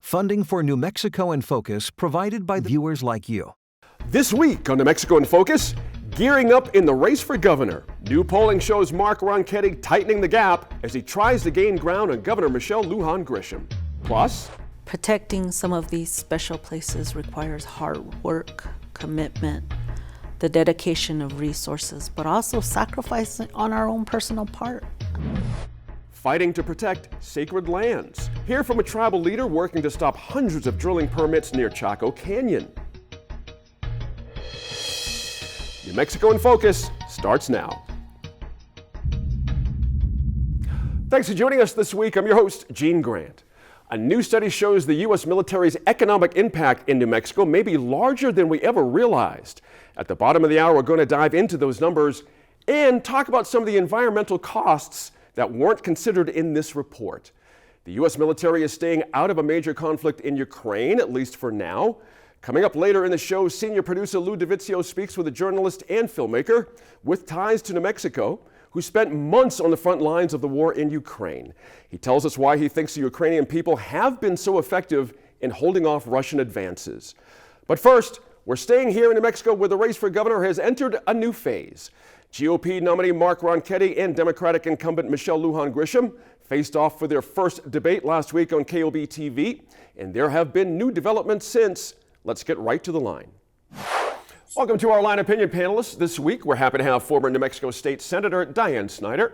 Funding for New Mexico in Focus provided by viewers like you. This week on New Mexico in Focus, gearing up in the race for governor. New polling shows Mark Ronchetti tightening the gap as he tries to gain ground on Governor Michelle Lujan Grisham. Plus, protecting some of these special places requires hard work, commitment, the dedication of resources, but also sacrificing on our own personal part. Fighting to protect sacred lands. Hear from a tribal leader working to stop hundreds of drilling permits near Chaco Canyon. New Mexico in Focus starts now. Thanks for joining us this week. I'm your host, Gene Grant. A new study shows the U.S. military's economic impact in New Mexico may be larger than we ever realized. At the bottom of the hour, we're going to dive into those numbers and talk about some of the environmental costs that weren't considered in this report. The U.S. military is staying out of a major conflict in Ukraine, at least for now. Coming up later in the show, senior producer Lou DeVizio speaks with a journalist and filmmaker with ties to New Mexico who spent months on the front lines of the war in Ukraine. He tells us why he thinks the Ukrainian people have been so effective in holding off Russian advances. But first, we're staying here in New Mexico where the race for governor has entered a new phase. GOP nominee Mark Ronchetti and Democratic incumbent Michelle Lujan Grisham faced off for their first debate last week on KOB TV, and there have been new developments since. Let's get right to the line. Welcome to our Line Opinion panelists. This week, we're happy to have former New Mexico State Senator Dianne Snyder.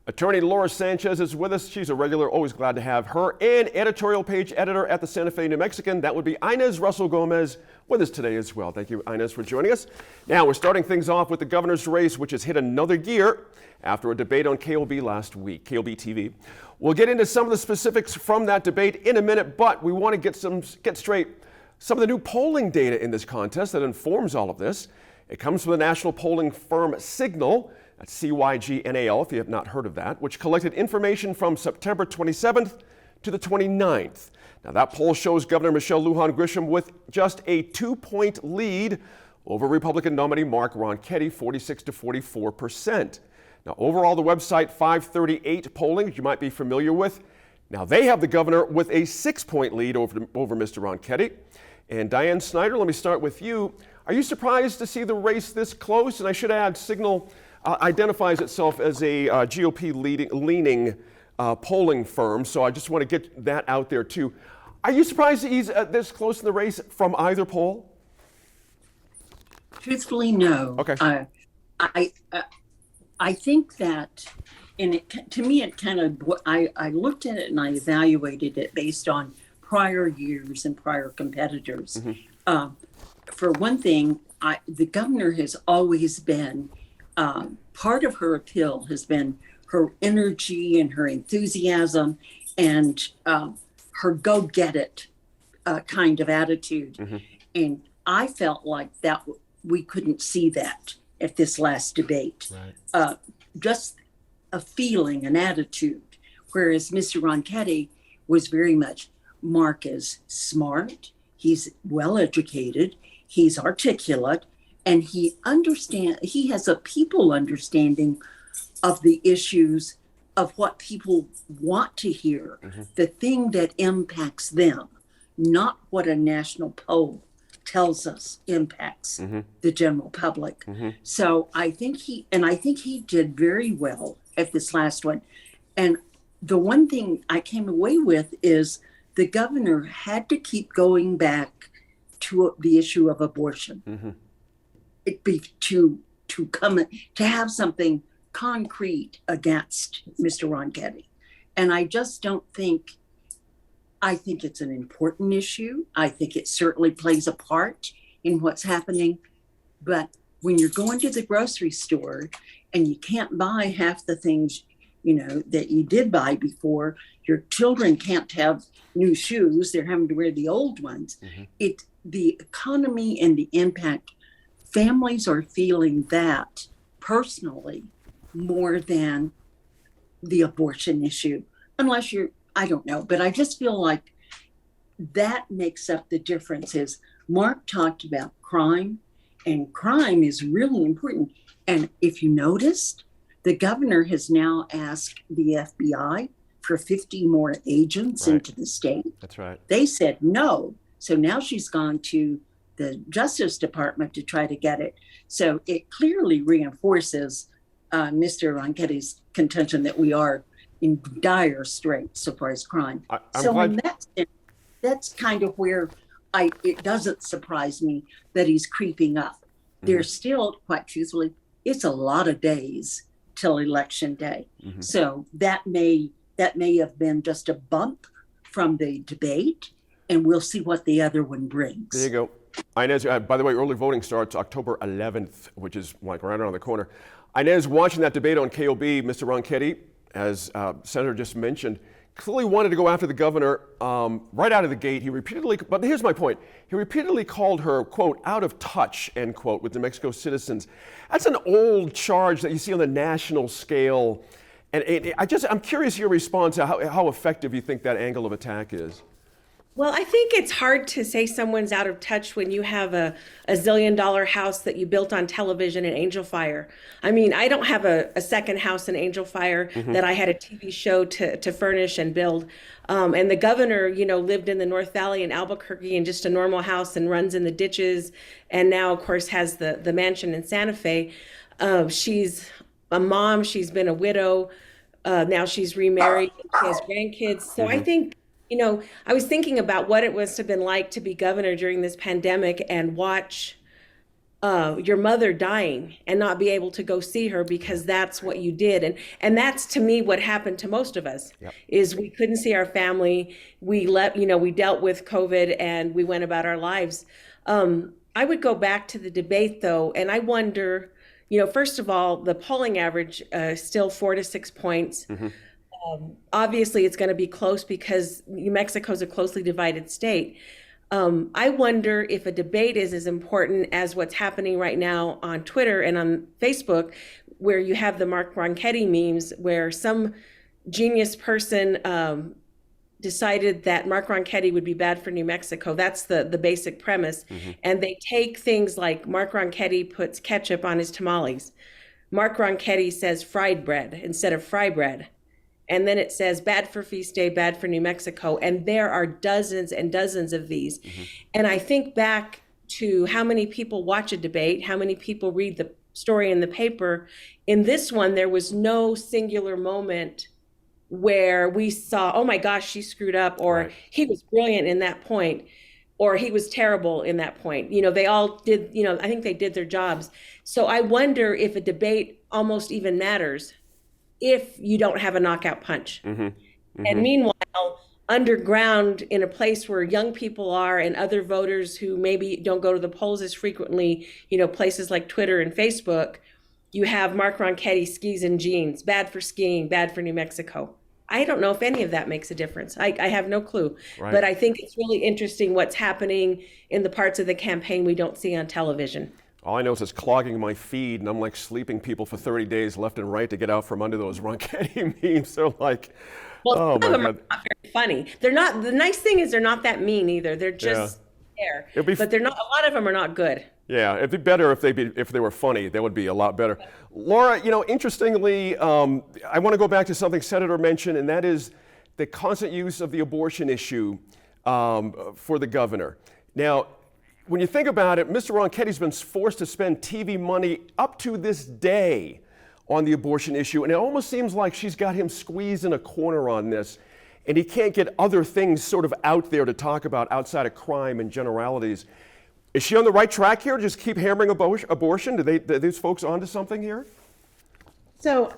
Attorney Laura Sanchez is with us. She's a regular, always glad to have her. And editorial page editor at the Santa Fe New Mexican, that would be Inez Russell Gomez, with us today as well. Thank you, Inez, for joining us. Now, we're starting things off with the governor's race, which has hit another gear after a debate on KOB last week, KOB TV. We'll get into some of the specifics from that debate in a minute, but we want to get straight some of the new polling data in this contest that informs all of this. It comes from the national polling firm Signal, that's CYGNAL, if you have not heard of that, which collected information from September 27th to the 29th. Now, that poll shows Governor Michelle Lujan Grisham with just a 2-point lead over Republican nominee Mark Ronchetti, 46 to 44%. Now, overall, the website 538 polling, you might be familiar with, now they have the governor with a 6-point lead over Mr. Ronchetti. And Dianne Snyder, let me start with you. Are you surprised to see the race this close? And I should add, Signal identifies itself as a GOP leaning polling firm, so I just want to get that out there too. Are you surprised that he's this close in the race from either poll? Truthfully, no. Okay. I think that, and to me, it kind of, I looked at it and I evaluated it based on prior years and prior competitors. Mm-hmm. For one thing, the governor has always been, part of her appeal has been her energy and her enthusiasm and her go-get-it kind of attitude. Mm-hmm. And I felt like that we couldn't see that at this last debate. Right. Just a feeling, an attitude, whereas Mr. Ronchetti was very much, Mark is smart, he's well-educated, he's articulate, and he has a people understanding of the issues of what people want to hear, mm-hmm. the thing that impacts them, not what a national poll tells us impacts mm-hmm. the general public. Mm-hmm. So I think he did very well at this last one. And the one thing I came away with is the governor had to keep going back to the issue of abortion. Mm-hmm. To have something concrete against Mr. Ronchetti. And I just don't think, I think it's an important issue. I think it certainly plays a part in what's happening. But when you're going to the grocery store and you can't buy half the things, that you did buy before, your children can't have new shoes, they're having to wear the old ones. Mm-hmm. The economy and the impact, families are feeling that personally more than the abortion issue, unless I don't know, but I just feel like that makes up the difference. Is Mark talked about crime, and crime is really important. And if you noticed, the governor has now asked the FBI for 50 more agents Right. into the state. That's right. They said no. So now she's gone to the Justice Department to try to get it. So it clearly reinforces Mr. Ronchetti's contention that we are in dire straits so far as crime. I'm So glad- in that sense, that's kind of where it doesn't surprise me that he's creeping up. There's still, quite truthfully, it's a lot of days till election day. So that may have been just a bump from the debate, and we'll see what the other one brings. There you go. Inez, by the way, early voting starts October 11th, which is like right around the corner. Inez, watching that debate on KOB, Mr. Ronchetti, as Senator just mentioned, clearly wanted to go after the governor right out of the gate. He repeatedly, but here's my point, he repeatedly called her, quote, out of touch, end quote, with New Mexico citizens. That's an old charge that you see on the national scale. And I'm curious your response to how effective you think that angle of attack is. Well, I think it's hard to say someone's out of touch when you have a zillion-dollar house that you built on television in Angel Fire. I mean, I don't have a second house in Angel Fire that I had a TV show to furnish and build. And the governor, lived in the North Valley in Albuquerque in just a normal house and runs in the ditches. And now, of course, has the mansion in Santa Fe. She's a mom. She's been a widow. Now she's remarried. She has grandkids. So I think, I was thinking about what it must have been like to be governor during this pandemic and watch your mother dying and not be able to go see her because that's what you did. And that's, to me, what happened to most of us. Yep. Is we couldn't see our family. We dealt with COVID and we went about our lives. I would go back to the debate, though, and I wonder, first of all, the polling average still 4 to 6 points. Obviously, it's going to be close because New Mexico is a closely divided state. I wonder if a debate is as important as what's happening right now on Twitter and on Facebook, where you have the Mark Ronchetti memes, where some genius person decided that Mark Ronchetti would be bad for New Mexico. That's the basic premise. And they take things like Mark Ronchetti puts ketchup on his tamales. Mark Ronchetti says fried bread instead of fry bread. And then it says bad for Feast Day, bad for New Mexico. And there are dozens and dozens of these. And I think back to how many people watch a debate, how many people read the story in the paper. In this one, there was no singular moment where we saw, oh my gosh, she screwed up, or he was brilliant in that point, or he was terrible in that point. They all did, I think they did their jobs. So I wonder if a debate almost even matters if you don't have a knockout punch. And meanwhile, underground in a place where young people are and other voters who maybe don't go to the polls as frequently, places like Twitter and Facebook, you have Mark Ronchetti skis and jeans, bad for skiing, bad for New Mexico. I don't know if any of that makes a difference. I have no clue. But I think it's really interesting what's happening in the parts of the campaign we don't see on television. All I know is it's clogging my feed, and I'm like sleeping people for 30 days left and right to get out from under those Ronchetti memes. They're like, oh my some of them God. are not very funny. They're not. The nice thing is they're not that mean either. They're just there. But they're not. A lot of them are not good. Yeah, it'd be better if they were funny. That would be a lot better. Laura, interestingly, I want to go back to something Senator mentioned, and that is the constant use of the abortion issue for the governor. Now, when you think about it, Mr. Ronchetti's been forced to spend TV money up to this day on the abortion issue, and it almost seems like she's got him squeezed in a corner on this, and he can't get other things sort of out there to talk about outside of crime and generalities. Is she on the right track here? Just keep hammering abortion? Are these folks onto something here? So,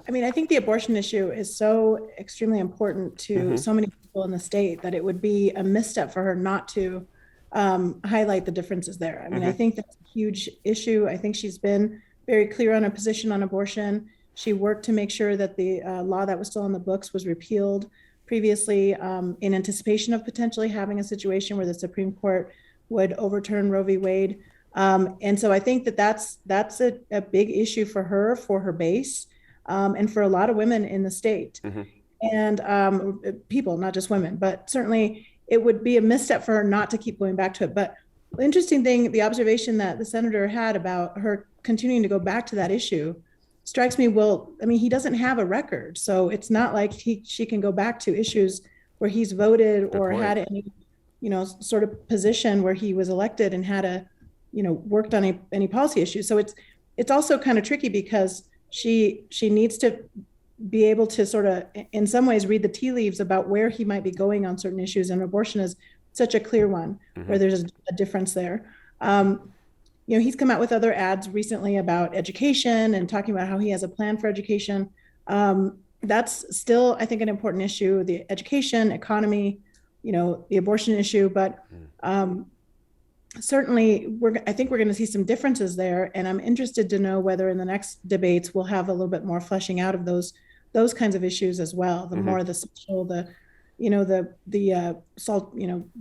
I think the abortion issue is so extremely important to so many people in the state that it would be a misstep for her not to highlight the differences there. I think that's a huge issue. I think she's been very clear on her position on abortion. She worked to make sure that the law that was still on the books was repealed previously in anticipation of potentially having a situation where the Supreme Court would overturn Roe v. Wade. And so I think that's a big issue for her base, and for a lot of women in the state. And people, not just women, but certainly it would be a misstep for her not to keep going back to it. But the interesting thing, the observation that the senator had about her continuing to go back to that issue strikes me, well, I mean, he doesn't have a record. So it's not like she can go back to issues where he's voted or point. had any, sort of position where he was elected and had worked on any policy issues. So it's also kind of tricky because she needs to be able to sort of, in some ways, read the tea leaves about where he might be going on certain issues. And abortion is such a clear one where there's a difference there. He's come out with other ads recently about education and talking about how he has a plan for education. That's still, I think, an important issue, the education, economy, the abortion issue. But certainly, I think we're going to see some differences there. And I'm interested to know whether in the next debates we'll have a little bit more fleshing out of those kinds of issues as well. The more the social,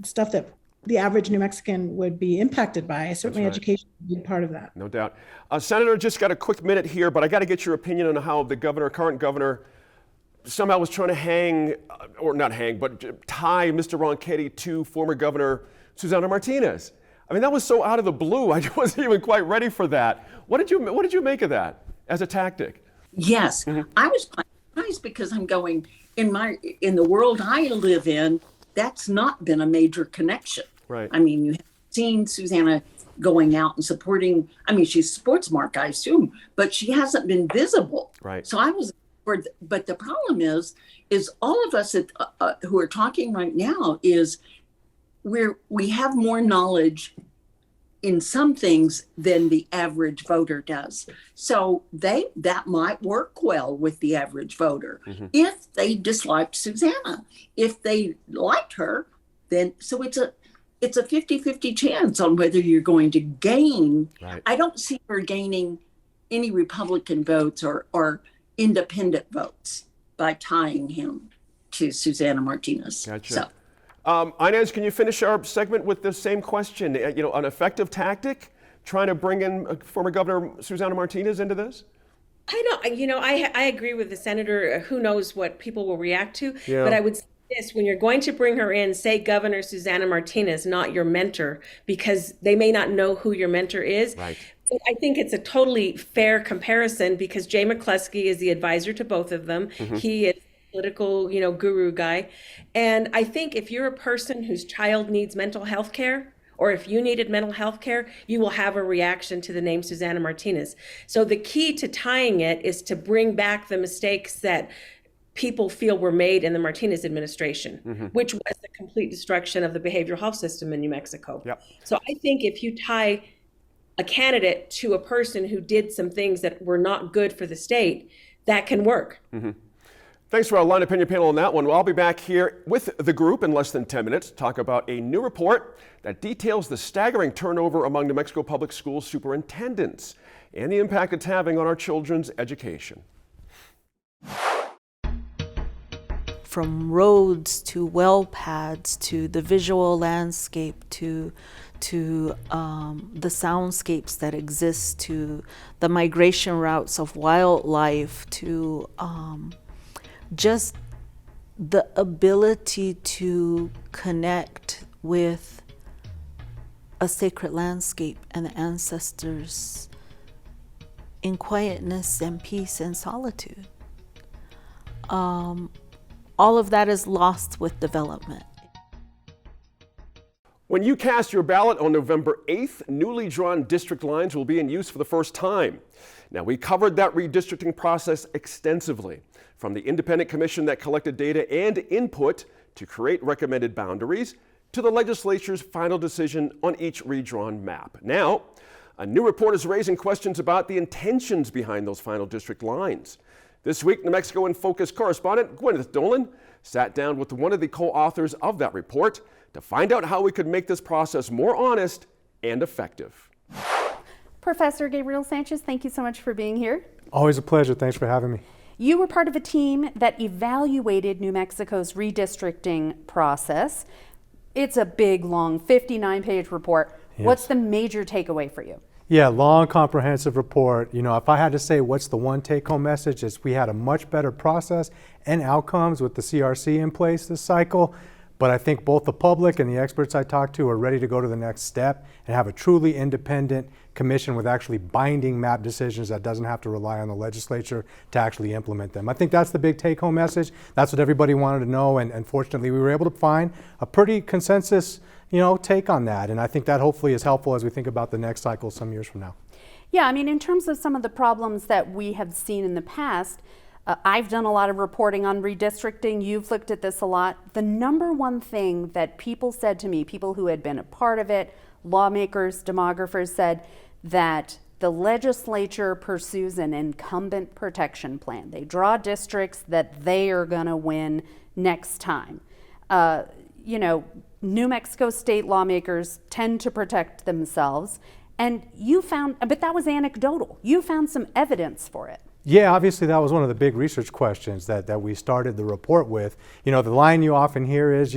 stuff that the average New Mexican would be impacted by. Certainly education would be part of that. No doubt. Senator, just got a quick minute here, but I got to get your opinion on how the current governor, somehow was trying to tie Mr. Ronchetti to former Governor Susana Martinez. I mean, that was so out of the blue. I wasn't even quite ready for that. What did you make of that as a tactic? Yes, I was quite surprised because I'm going, in the world I live in, that's not been a major connection. Right. I mean, you have seen Susana going out and supporting, she's sports mark, I assume, but she hasn't been visible. Right. So I was, but the problem is all of us who are talking right now is we have more knowledge in some things than the average voter does. So that might work well with the average voter if they disliked Susana. If they liked her, then so it's a 50-50 chance on whether you're going to gain. Right. I don't see her gaining any Republican votes or independent votes by tying him to Susana Martinez. Gotcha. So. Inez, can you finish our segment with the same question? An effective tactic, trying to bring in former Governor Susana Martinez into this? I agree with the senator. Who knows what people will react to? Yeah. But I would say this: when you're going to bring her in, say Governor Susana Martinez, not your mentor, because they may not know who your mentor is. Right. I think it's a totally fair comparison because Jay McCluskey is the advisor to both of them. He is political, guru guy. And I think if you're a person whose child needs mental health care, or if you needed mental health care, you will have a reaction to the name Susana Martinez. So the key to tying it is to bring back the mistakes that people feel were made in the Martinez administration, which was the complete destruction of the behavioral health system in New Mexico. Yep. So I think if you tie a candidate to a person who did some things that were not good for the state, that can work. Thanks for our line opinion panel on that one. Well, I'll be back here with the group in less than 10 minutes to talk about a new report that details the staggering turnover among New Mexico public school superintendents and the impact it's having on our children's education. From roads to well pads to the visual landscape to the soundscapes that exist to the migration routes of wildlife to just the ability to connect with a sacred landscape and the ancestors in quietness and peace and solitude. All of that is lost with development. When you cast your ballot on November 8th, newly drawn district lines will be in use for the first time. Now, we covered that redistricting process extensively, from the independent commission that collected data and input to create recommended boundaries, to the legislature's final decision on each redrawn map. Now, a new report is raising questions about the intentions behind those final district lines. This week, New Mexico in Focus correspondent Gwyneth Dolan sat down with one of the co-authors of that report to find out how we could make this process more honest and effective. Professor Gabriel Sanchez, thank you so much for being here. Always a pleasure. Thanks for having me. You were part of a team that evaluated New Mexico's redistricting process. It's a big, long 59-page report. Yes. What's the major takeaway for you? Yeah, long, comprehensive report. If I had to say what's the one take-home message, is we had a much better process and outcomes with the CRC in place this cycle. But I think both the public and the experts I talked to are ready to go to the next step and have a truly independent commission with actually binding map decisions that doesn't have to rely on the legislature to actually implement them. I think that's the big take-home message. That's what everybody wanted to know, and fortunately we were able to find a pretty consensus, take on that. And I think that hopefully is helpful as we think about the next cycle some years from now. Yeah, I mean, in terms of some of the problems that we have seen in the past, I've done a lot of reporting on redistricting. You've looked at this a lot. The number one thing that people said to me, people who had been a part of it, lawmakers, demographers, said that the legislature pursues an incumbent protection plan. They draw districts that they are going to win next time. New Mexico state lawmakers tend to protect themselves. And you found, but that was anecdotal. You found some evidence for it. Yeah, obviously that was one of the big research questions that we started the report with. The line you often hear is,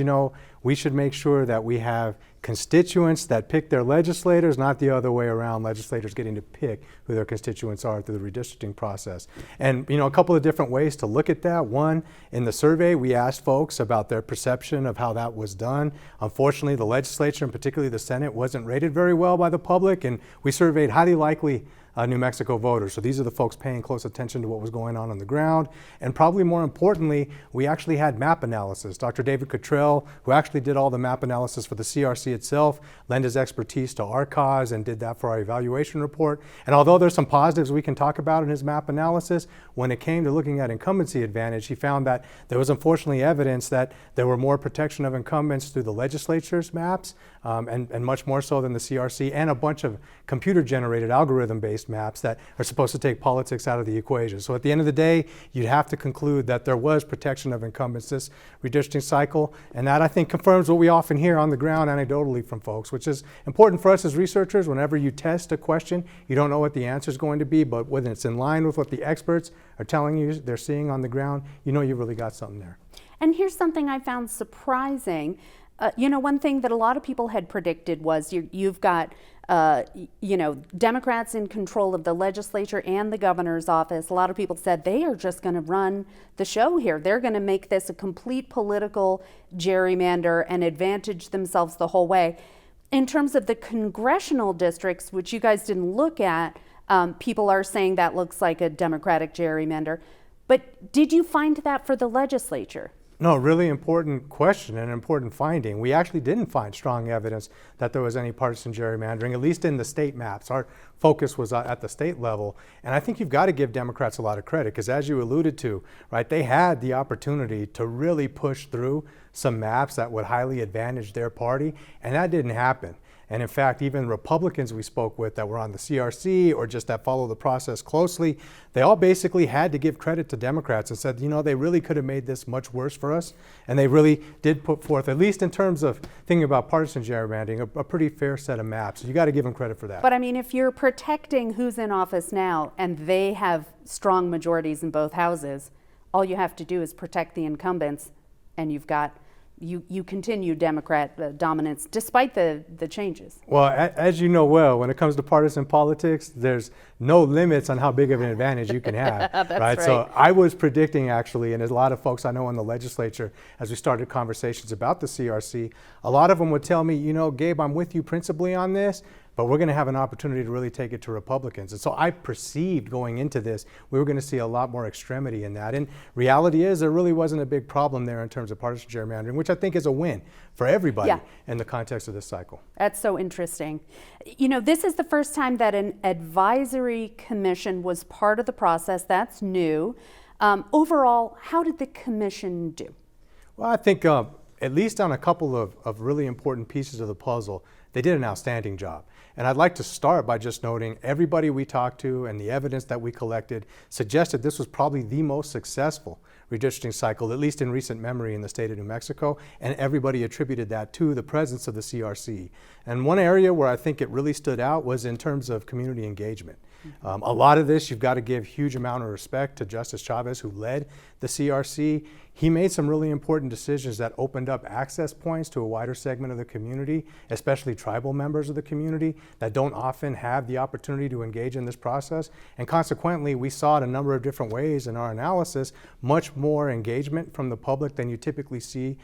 we should make sure that we have constituents that pick their legislators, not the other way around, legislators getting to pick who their constituents are through the redistricting process. And, a couple of different ways to look at that. One, in the survey, we asked folks about their perception of how that was done. Unfortunately, the legislature, and particularly the Senate, wasn't rated very well by the public, and we surveyed highly likely New Mexico voters. So these are the folks paying close attention to what was going on the ground. And probably more importantly, we actually had map analysis. Dr. David Cottrell, who actually did all the map analysis for the CRC itself, lent his expertise to our cause and did that for our evaluation report. And although there's some positives we can talk about in his map analysis, when it came to looking at incumbency advantage, he found that there was unfortunately evidence that there were more protection of incumbents through the legislature's maps, and much more so than the CRC, and a bunch of computer-generated algorithm-based maps that are supposed to take politics out of the equation. So at the end of the day, you'd have to conclude that there was protection of incumbents this redistricting cycle, and that I think confirms what we often hear on the ground anecdotally from folks, which is important for us as researchers. Whenever you test a question, you don't know what the answer is going to be, but when it's in line with what the experts are telling you they're seeing on the ground, you really got something there. And here's something I found surprising. One thing that a lot of people had predicted was you've got Democrats in control of the legislature and the governor's office. A lot of people said they are just going to run the show here. They're going to make this a complete political gerrymander and advantage themselves the whole way. In terms of the congressional districts, which you guys didn't look at, people are saying that looks like a Democratic gerrymander. But did you find that for the legislature? No, really important question and important finding. We actually didn't find strong evidence that there was any partisan gerrymandering, at least in the state maps. Our focus was at the state level. And I think you've got to give Democrats a lot of credit, because as you alluded to, right, they had the opportunity to really push through some maps that would highly advantage their party, and that didn't happen. And in fact, even Republicans we spoke with that were on the CRC or just that follow the process closely, they all basically had to give credit to Democrats and said, they really could have made this much worse for us. And they really did put forth, at least in terms of thinking about partisan gerrymandering, a pretty fair set of maps. So you got to give them credit for that. But I mean, if you're protecting who's in office now and they have strong majorities in both houses, all you have to do is protect the incumbents, and you've got you continue Democrat dominance despite the changes. Well, as you know well, when it comes to partisan politics, there's no limits on how big of an advantage you can have. That's right? So I was predicting actually, and there's a lot of folks I know in the legislature, as we started conversations about the CRC, a lot of them would tell me, Gabe, I'm with you principally on this, but we're going to have an opportunity to really take it to Republicans. And so I perceived going into this, we were going to see a lot more extremity in that. And reality is there really wasn't a big problem there in terms of partisan gerrymandering, which I think is a win for everybody in the context of this cycle. That's so interesting. This is the first time that an advisory commission was part of the process. That's new. Overall, how did the commission do? Well, I think at least on a couple of really important pieces of the puzzle, they did an outstanding job. And I'd like to start by just noting everybody we talked to and the evidence that we collected suggested this was probably the most successful redistricting cycle, at least in recent memory, in the state of New Mexico, and everybody attributed that to the presence of the CRC. And one area where I think it really stood out was in terms of community engagement. A lot of this, you've got to give huge amount of respect to Justice Chavez, who led the CRC. He made some really important decisions that opened up access points to a wider segment of the community, especially tribal members of the community that don't often have the opportunity to engage in this process. And consequently, we saw in a number of different ways in our analysis, much more engagement from the public than you typically see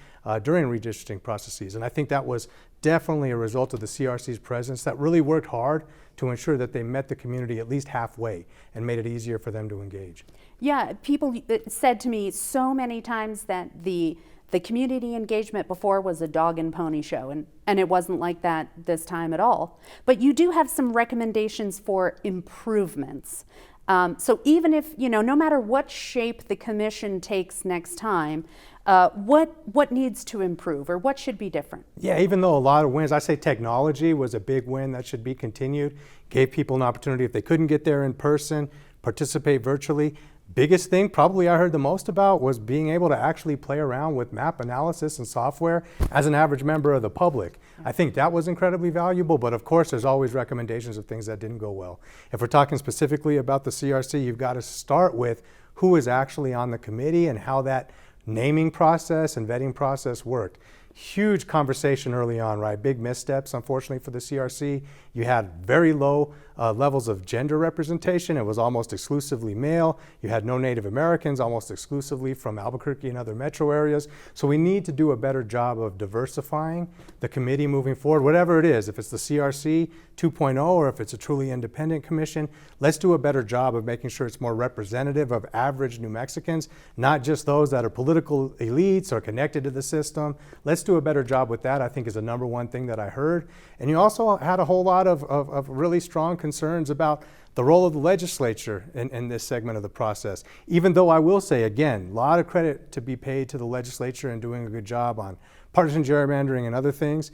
during redistricting processes. And I think that was definitely a result of the CRC's presence that really worked hard to ensure that they met the community at least halfway and made it easier for them to engage. Yeah, people said to me so many times that the community engagement before was a dog and pony show, and it wasn't like that this time at all. But you do have some recommendations for improvements. So even if, no matter what shape the commission takes next time, what needs to improve or what should be different? Yeah, even though a lot of wins, I say technology was a big win that should be continued, gave people an opportunity if they couldn't get there in person, participate virtually. Biggest thing probably I heard the most about was being able to actually play around with map analysis and software as an average member of the public. I think that was incredibly valuable, but of course there's always recommendations of things that didn't go well. If we're talking specifically about the CRC, you've got to start with who is actually on the committee and how that naming process and vetting process worked. Huge conversation early on, right? Big missteps, unfortunately, for the CRC. You had very low levels of gender representation. It was almost exclusively male. You had no Native Americans, almost exclusively from Albuquerque and other metro areas. So we need to do a better job of diversifying the committee moving forward, whatever it is. If it's the CRC 2.0 or if it's a truly independent commission, let's do a better job of making sure it's more representative of average New Mexicans, not just those that are political elites or connected to the system. Let's do a better job with that, I think, is the number one thing that I heard. And you also had a whole lot of really strong concerns about the role of the legislature in this segment of the process. Even though I will say, again, a lot of credit to be paid to the legislature in doing a good job on partisan gerrymandering and other things.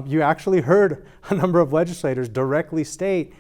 You actually heard a number of legislators directly state,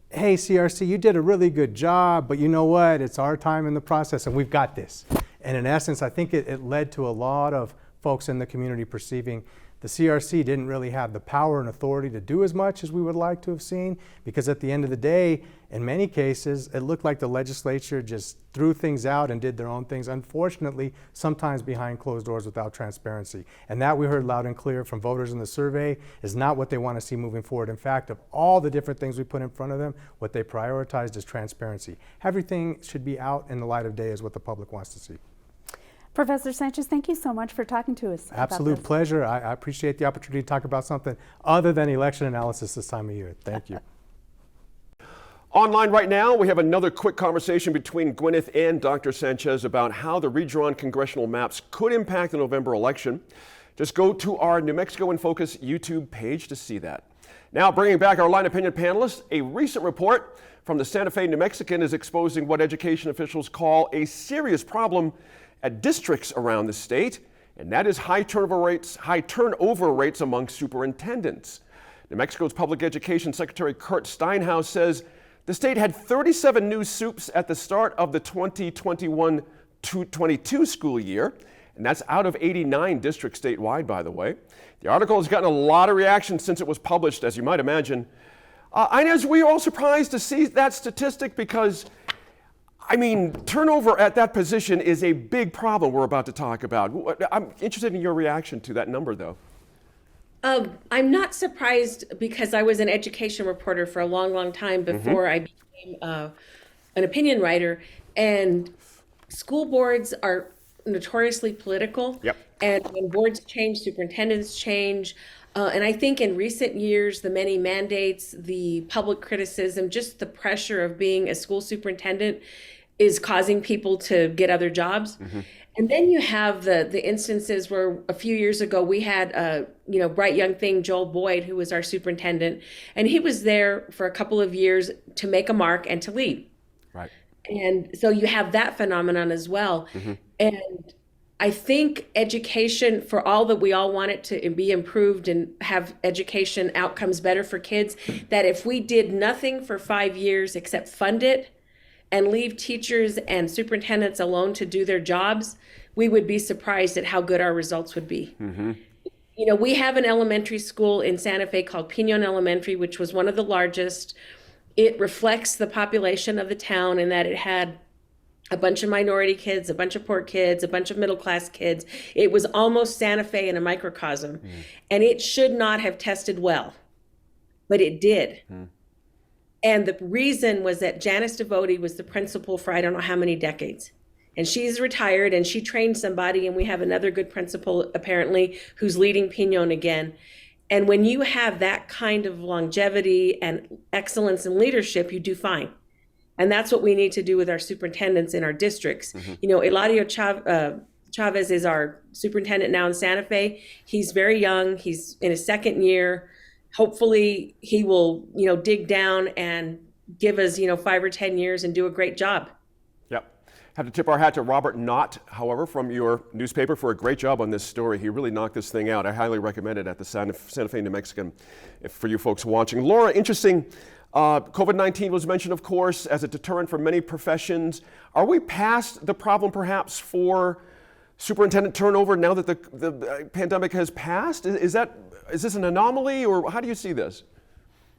hey, CRC, you did a really good job, but you know what? It's our time in the process and we've got this. And in essence, I think it led to a lot of folks in the community perceiving the CRC didn't really have the power and authority to do as much as we would like to have seen, because at the end of the day, in many cases, it looked like the legislature just threw things out and did their own things, unfortunately, sometimes behind closed doors without transparency. And that we heard loud and clear from voters in the survey is not what they want to see moving forward. In fact, of all the different things we put in front of them, what they prioritized is transparency. Everything should be out in the light of day is what the public wants to see. Professor Sanchez, thank you so much for talking to us. Absolute pleasure. I appreciate the opportunity to talk about something other than election analysis this time of year. Thank you. Online right now, we have another quick conversation between Gwyneth and Dr. Sanchez about how the redrawn congressional maps could impact the November election. Just go to our New Mexico in Focus YouTube page to see that. Now, bringing back our line opinion panelists, a recent report from the Santa Fe New Mexican is exposing what education officials call a serious problem at districts around the state, and that is high turnover rates among superintendents. New Mexico's Public Education Secretary Kurt Steinhaus says the state had 37 new SUPs at the start of the 2021-22 school year, and that's out of 89 districts statewide, by the way. The article has gotten a lot of reaction since it was published, as you might imagine. Inez, were you all surprised to see that statistic? Because turnover at that position is a big problem we're about to talk about. I'm interested in your reaction to that number, though. I'm not surprised because I was an education reporter for a long, long time before I became an opinion writer. And school boards are notoriously political. Yep. And when boards change, superintendents change. And I think in recent years, the many mandates, the public criticism, just the pressure of being a school superintendent is causing people to get other jobs. And then you have the instances where a few years ago we had a bright young thing, Joel Boyd, who was our superintendent, and he was there for a couple of years to make a mark and to leave. Right. And so you have that phenomenon as well. And I think education, for all that we all want it to be improved and have education outcomes better for kids, that if we did nothing for 5 years except fund it and leave teachers and superintendents alone to do their jobs, we would be surprised at how good our results would be. We have an elementary school in Santa Fe called Pinon Elementary, which was one of the largest. it reflects the population of the town in that it had a bunch of minority kids, a bunch of poor kids, a bunch of middle class kids. It was almost Santa Fe in a microcosm. And it should not have tested well, but it did. And the reason was that Janice Devote was the principal for I don't know how many decades. And she's retired and she trained somebody, and we have another good principal apparently who's leading Pinon again. And when you have that kind of longevity and excellence in leadership, you do fine. And that's what we need to do with our superintendents in our districts. You know, Eladio Chavez is our superintendent now in Santa Fe. He's very young. He's in his second year. Hopefully he will, you know, dig down and give us, you know, 5 or 10 years and do a great job. Yep. Have to tip our hat to Robert Knott, however, from your newspaper for a great job on this story. He really knocked this thing out. I highly recommend it at the Santa Fe New Mexican for you folks watching. Laura, interesting. COVID-19 was mentioned, of course, as a deterrent for many professions. Are we past the problem, perhaps, for superintendent turnover now that the pandemic has passed? Is this an anomaly, or how do you see this?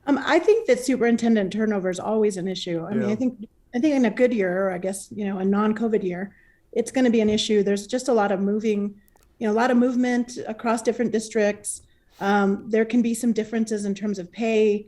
I think that superintendent turnover is always an issue. I mean, I think in a good year, or I guess, you know, a non-COVID year, it's going to be an issue. There's just a lot of movement across different districts. There can be some differences in terms of pay,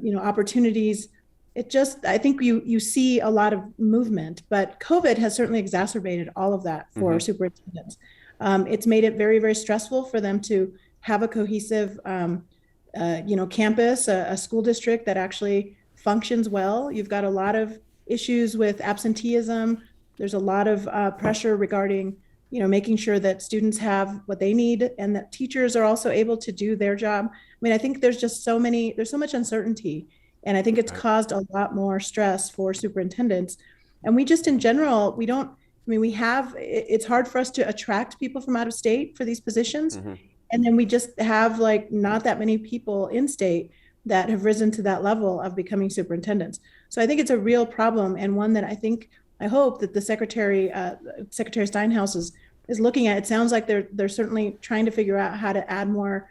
you know, opportunities. I think you see a lot of movement, but COVID has certainly exacerbated all of that for superintendents. It's made it very, very stressful for them to have a cohesive, you know, campus, a school district that actually functions well. You've got a lot of issues with absenteeism. There's a lot of pressure regarding, you know, making sure that students have what they need and that teachers are also able to do their job. I mean, I think there's so much uncertainty, and I think it's caused a lot more stress for superintendents. And we just, in general, it's hard for us to attract people from out of state for these positions. And then we just have like not that many people in state that have risen to that level of becoming superintendents. So I think it's a real problem, and one that I hope that the Secretary Steinhaus is looking at. It sounds like they're certainly trying to figure out how to add more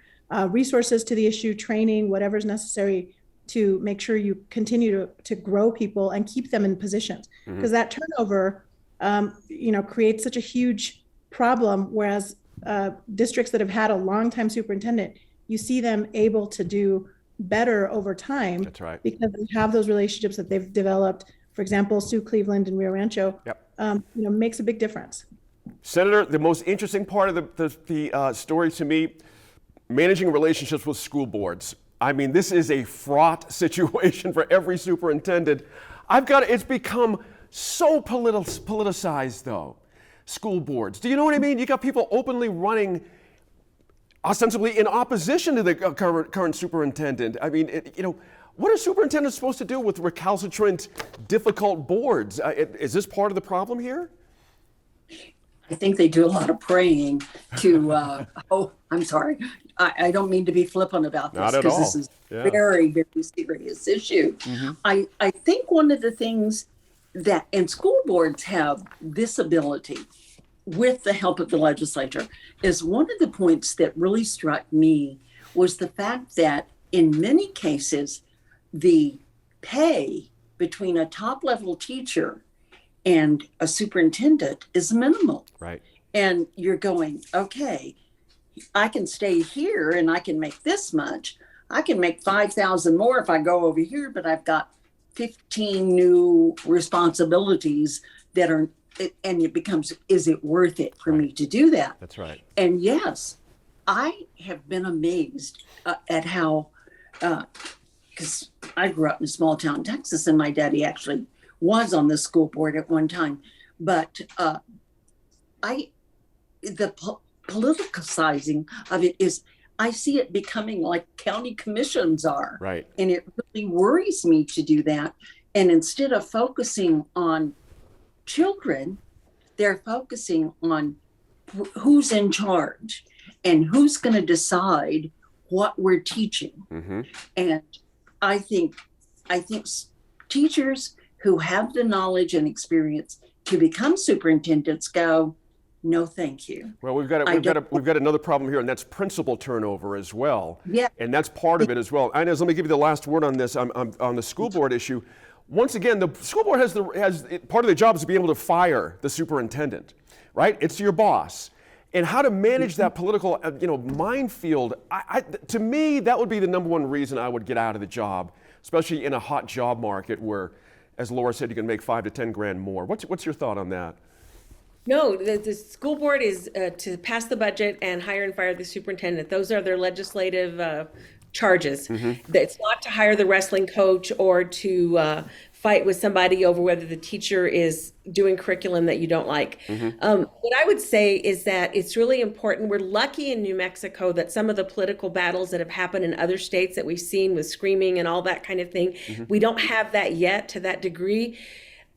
resources to the issue, training, whatever's necessary to make sure you continue to grow people and keep them in positions. Because that turnover, you know, creates such a huge problem. Whereas districts that have had a long time superintendent, you see them able to do better over time. That's right. Because they have those relationships that they've developed. For example, Sue Cleveland and Rio Rancho, you know, makes a big difference. Senator, the most interesting part of the story to me, managing relationships with school boards. I mean, this is a fraught situation for every superintendent. It's become so politicized, though. School boards. Do you know what I mean? You got people openly running ostensibly in opposition to the current superintendent. I mean, you know, what are superintendents supposed to do with recalcitrant, difficult boards? Is this part of the problem here? I think they do a lot of praying to, I'm sorry. I don't mean to be flippant about this, because this is a very, very serious issue. I think one of the things and school boards have this ability, with the help of the legislature, is one of the points that really struck me was the fact that in many cases, the pay between a top level teacher and a superintendent is minimal. Right. And you're going, okay, I can stay here and I can make this much. I can make 5,000 more if I go over here, but I've got 15 new responsibilities that are, and it becomes, is it worth it for me to do that? That's right. And yes, I have been amazed at how, because I grew up in a small town in Texas, and my daddy actually was on the school board at one time. But the politicizing of it is, I see it becoming like county commissions are. Right. And it really worries me to do that. And instead of focusing on children, they're focusing on who's in charge and who's going to decide what we're teaching. And I think teachers who have the knowledge and experience to become superintendents go, No, thank you. Well, we've got another problem here, and that's principal turnover as well. Yeah. And that's part of it as well. Inez, let me give you the last word on this, on the school board issue. Once again, the school board has part of their job is to be able to fire the superintendent, right? It's your boss. And how to manage that political, minefield. To me, that would be the number one reason I would get out of the job, especially in a hot job market where, as Laura said, you can make $5 to $10 grand more. What's your thought on that? No, the school board is to pass the budget and hire and fire the superintendent. Those are their legislative charges. It's not to hire the wrestling coach or to fight with somebody over whether the teacher is doing curriculum that you don't like. What I would say is that it's really important. We're lucky in New Mexico that some of the political battles that have happened in other states that we've seen with screaming and all that kind of thing, we don't have that yet to that degree.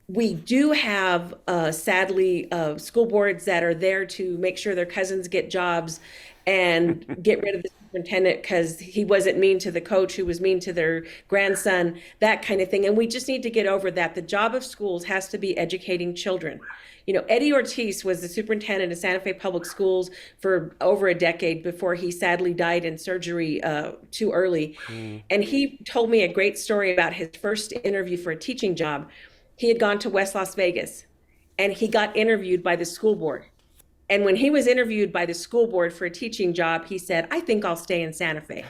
We do have, sadly, school boards that are there to make sure their cousins get jobs and get rid of the superintendent because he wasn't mean to the coach who was mean to their grandson, that kind of thing. And we just need to get over that. The job of schools has to be educating children. Eddie Ortiz was the superintendent of Santa Fe Public Schools for over a decade before he sadly died in surgery too early. And he told me a great story about his first interview for a teaching job. He had gone to West Las Vegas and he got interviewed by the school board. And when he was interviewed by the school board for a teaching job, he said, I think I'll stay in Santa Fe.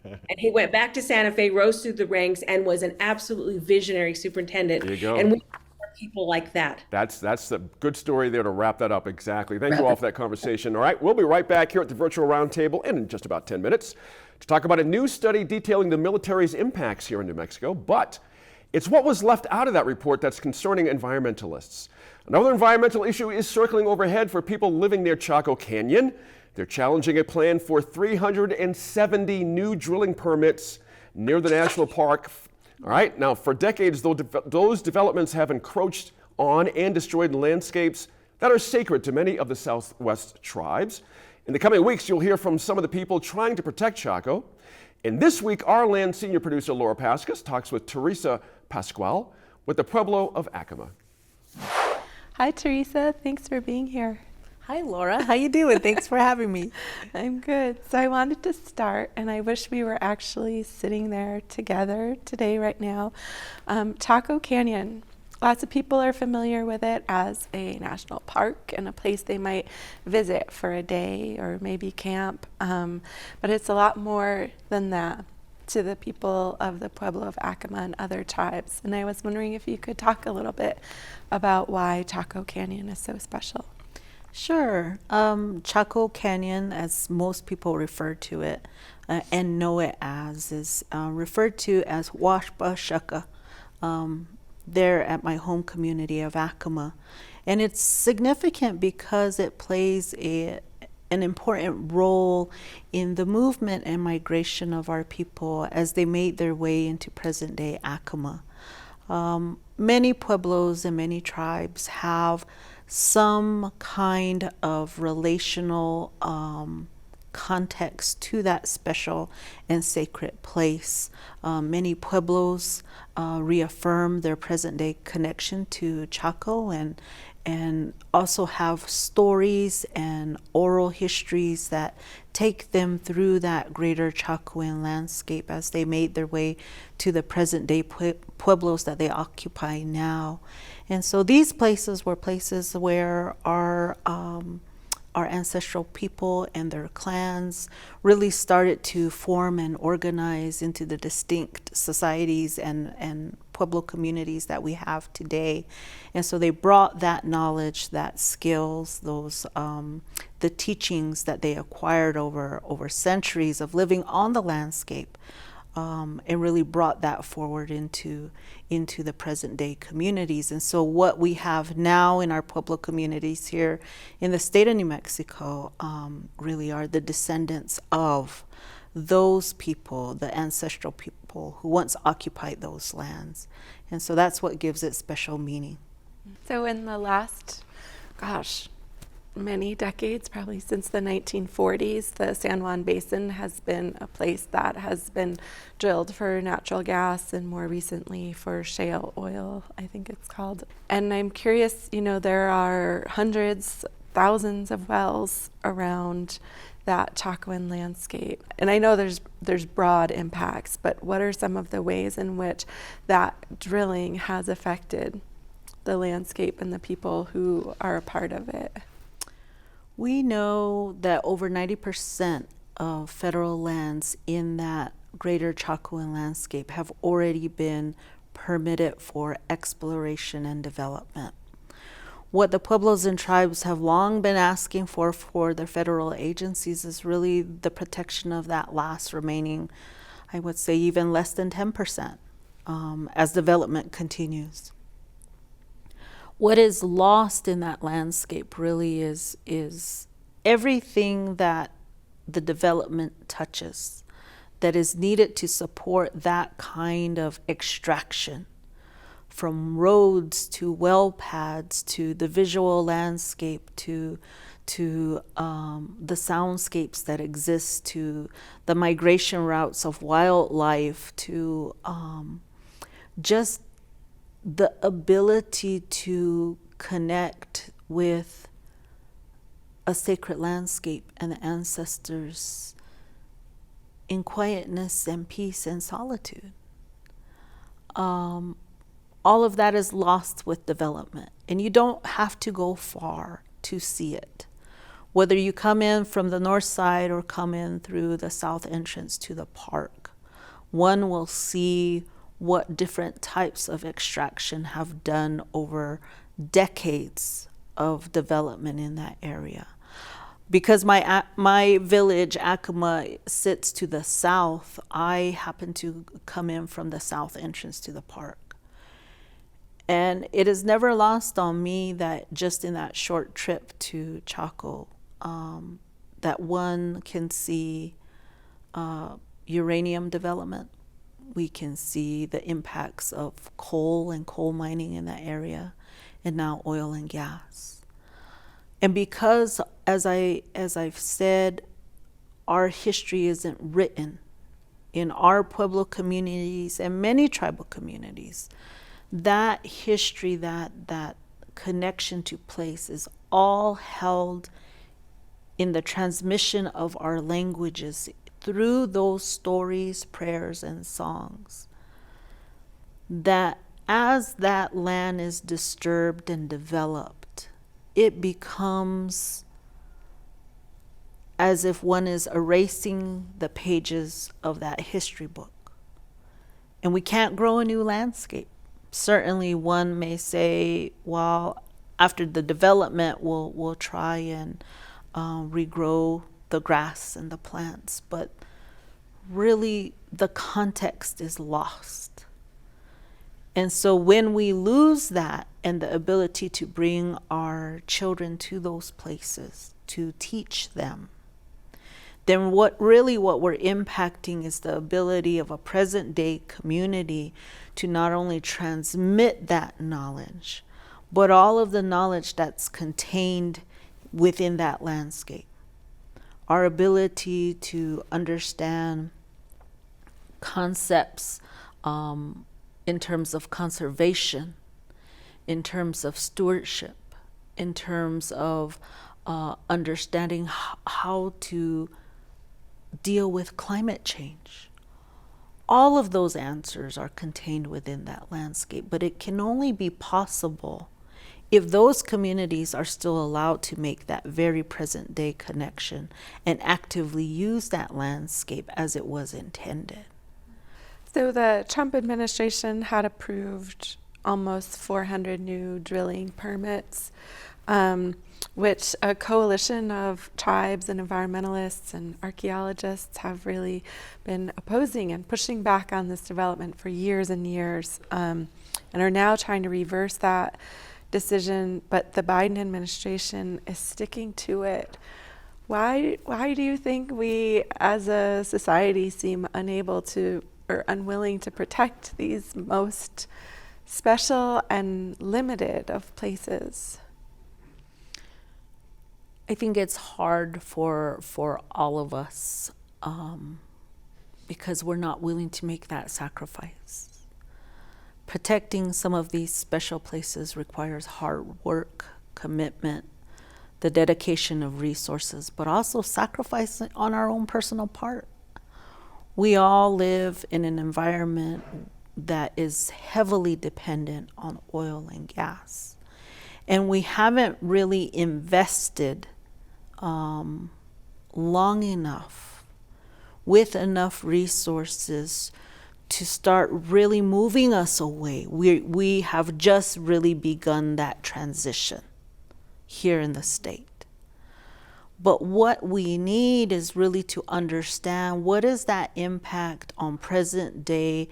And he went back to Santa Fe, rose through the ranks, and was an absolutely visionary superintendent. There you go. And we need more people like that. That's a good story there to wrap that up. Exactly. Thank you all for that conversation. All right, we'll be right back here at the virtual roundtable in just about 10 minutes to talk about a new study detailing the military's impacts here in New Mexico. But it's what was left out of that report that's concerning environmentalists. Another environmental issue is circling overhead for people living near Chaco Canyon. They're challenging a plan for 370 new drilling permits near the national park. All right, now for decades, those developments have encroached on and destroyed landscapes that are sacred to many of the Southwest tribes. In the coming weeks, you'll hear from some of the people trying to protect Chaco. And this week, our land senior producer Laura Pascas talks with Teresa Pascual with the Pueblo of Acoma. Hi, Teresa. Thanks for being here. Hi, Laura. How you doing? Thanks for having me. I'm good. So I wanted to start, and I wish we were actually sitting there together today, right now. Chaco Canyon. Lots of people are familiar with it as a national park and a place they might visit for a day or maybe camp. But it's a lot more than that to the people of the Pueblo of Acoma and other tribes. And I was wondering if you could talk a little bit about why Chaco Canyon is so special. Sure. Chaco Canyon, as most people refer to it and know it as, is referred to as Washpa Shucka. There at my home community of Acoma. And it's significant because it plays an important role in the movement and migration of our people as they made their way into present day Acoma. Many pueblos and many tribes have some kind of relational context to that special and sacred place. Many pueblos reaffirm their present day connection to Chaco and also have stories and oral histories that take them through that greater Chacoan landscape as they made their way to the present day pueblos that they occupy now. And so these places were places where our ancestral people and their clans really started to form and organize into the distinct societies and Pueblo communities that we have today. And so they brought that knowledge, that skills, those the teachings that they acquired over centuries of living on the landscape, and really brought that forward into the present day communities. And so what we have now in our Pueblo communities here in the state of New Mexico really are the descendants of those people, the ancestral people who once occupied those lands. And so that's what gives it special meaning. So in the last, many decades, probably since the 1940s, the San Juan Basin has been a place that has been drilled for natural gas and more recently for shale oil, I think it's called. And I'm curious, there are hundreds, thousands of wells around that Chacoan landscape. And I know there's broad impacts, but what are some of the ways in which that drilling has affected the landscape and the people who are a part of it? We know that over 90% of federal lands in that greater Chacoan landscape have already been permitted for exploration and development. What the Pueblos and tribes have long been asking for their federal agencies is really the protection of that last remaining, I would say even less than 10%, as development continues. What is lost in that landscape really is everything that the development touches that is needed to support that kind of extraction, from roads to well pads to the visual landscape to the soundscapes that exist, to the migration routes of wildlife, to just the ability to connect with a sacred landscape and the ancestors in quietness and peace and solitude. All of that is lost with development, and you don't have to go far to see it. Whether you come in from the north side or come in through the south entrance to the park, one will see what different types of extraction have done over decades of development in that area. Because my village, Acoma, sits to the south, I happen to come in from the south entrance to the park. And it is never lost on me that just in that short trip to Chaco, that one can see uranium development. We can see the impacts of coal and coal mining in that area, and now oil and gas. And because, as I've said, our history isn't written in our Pueblo communities and many tribal communities, that history, that connection to place is all held in the transmission of our languages through those stories, prayers, and songs. That as that land is disturbed and developed, it becomes as if one is erasing the pages of that history book. And we can't grow a new landscape. Certainly one may say, well, after the development, we'll try and regrow the grass and the plants, but really the context is lost. And so when we lose that and the ability to bring our children to those places, to teach them, then what we're impacting is the ability of a present day community to not only transmit that knowledge, but all of the knowledge that's contained within that landscape. Our ability to understand concepts in terms of conservation, in terms of stewardship, in terms of understanding how to deal with climate change. All of those answers are contained within that landscape, but it can only be possible if those communities are still allowed to make that very present day connection and actively use that landscape as it was intended. So the Trump administration had approved almost 400 new drilling permits, which a coalition of tribes and environmentalists and archaeologists have really been opposing and pushing back on this development for years and years, and are now trying to reverse that decision, but the Biden administration is sticking to it. Why do you think we as a society seem unable to or unwilling to protect these most special and limited of places? I think it's hard for all of us because we're not willing to make that sacrifice. Protecting some of these special places requires hard work, commitment, the dedication of resources, but also sacrifice on our own personal part. We all live in an environment that is heavily dependent on oil and gas. And we haven't really invested long enough with enough resources to start really moving us away. We have just really begun that transition here in the state. But what we need is really to understand what is that impact on present day